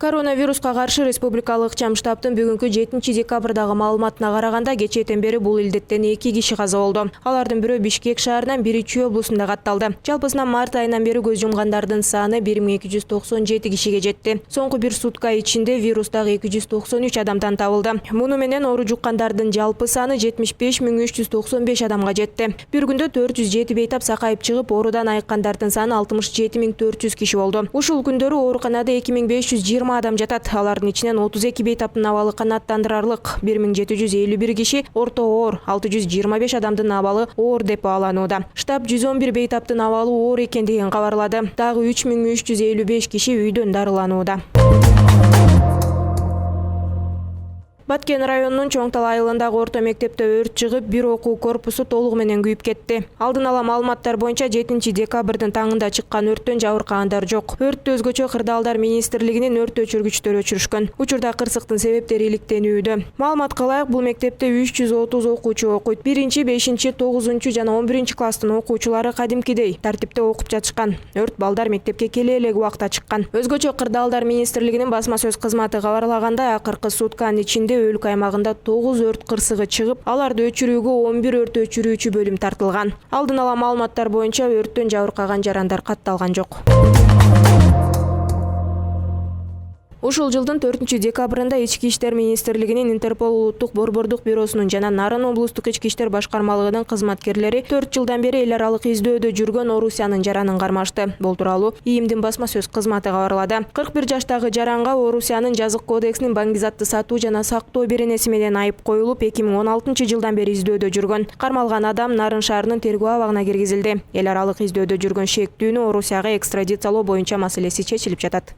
Коронавируска каршы республикалык чам штабтын бүгүнкү 7 декабрдагы маалыматына караганда кечээден бери бул илдеттен 2 киши каза болду. Алардын бирөө Бишкек шаарынан, бири Чүй облусунда катталды. Жалпысынан март айынан бери көз жумгандардын саны 1297 кишиге жетти. Соңку бир сутка ичинде вирустагы 293 адамдан табылды. Муну менен оору жуккандардын жалпы саны 75395 адамга жетти. Бир күндө 407 бейтап сакайып чыгып, оорудан айыккандардын саны 67400 киши болду. Ушул күндөрү ооруканада 2520 адам жатат. Алардын ичинен 32 бейтаптын абалы канааттандырарлык 1751 киши, орто оор 625 адамдын абалы оор деп бааланууда. Штаб 111 бейтаптын абалы оор экендигин кабарлады. Дагы 3355 киши үйдөн дарыланууда. Баткен районунун Чоңтал айылындагы орто мектепте өрт чыгып, бир окуу корпусу толугу менен күйүп кетти. Алдын ала маалыматтар боюнча 7 декабрдын таңында чыккан өрттөн жабыркагандар жок. Өрттү өзгөчө Кырдаалдар министрлигинин өрт өчүргүчтөрү өчүрүшкөн. Учурда кырсыктын себептери иликтенүүдө. Маалымат кылайык, бул мектепте 330 окуучу окуйт. 1, 5, 9 жана 11 класстын окуучулары кадимкидей тартипте окуп жатышкан. Өрт балдар мектепке келе элек убакта чыккан. Өзгөчө Кырдаалдар министрлигинин басма сөз кызматы кабарлагандай, акыркы сутканын ичинде өлкө аймагында 9 өрт кырсыгы чыгып, аларды өчүрүүгө 11 өрт өчүрүүчү бөлүм тартылган. Алдын ала маалыматтар боюнча өрттөн жабыркаган жарандар катталган жок. Ушул жылдын 4 декабрында Ички иштер министрлигинин Интерпол улуттук борбордук бюросунун жана Нарын облустук ички иштер башкармалыгынын кызматкерлери 4 жылдан бери эл аралык издөөдө жүргөн Орусиянын жаранын кармашты. Бул тууралуу ИИМдин басма сөз кызматы кабарлады. 41 жаштагы жаранга Орусиянын жазык кодексинин баңгизатты сатуу жана сактоо беренеси менен айып коюлуп, 2016 жылдан бери издөөдө жүргөн. Кармалган адам Нарын шаарынын тергөө абагына киргизилди. Эл аралык издөөдө жүргөн шектүүнү Орусияга экстрадициялоо боюнча маселеси чечилип жатат.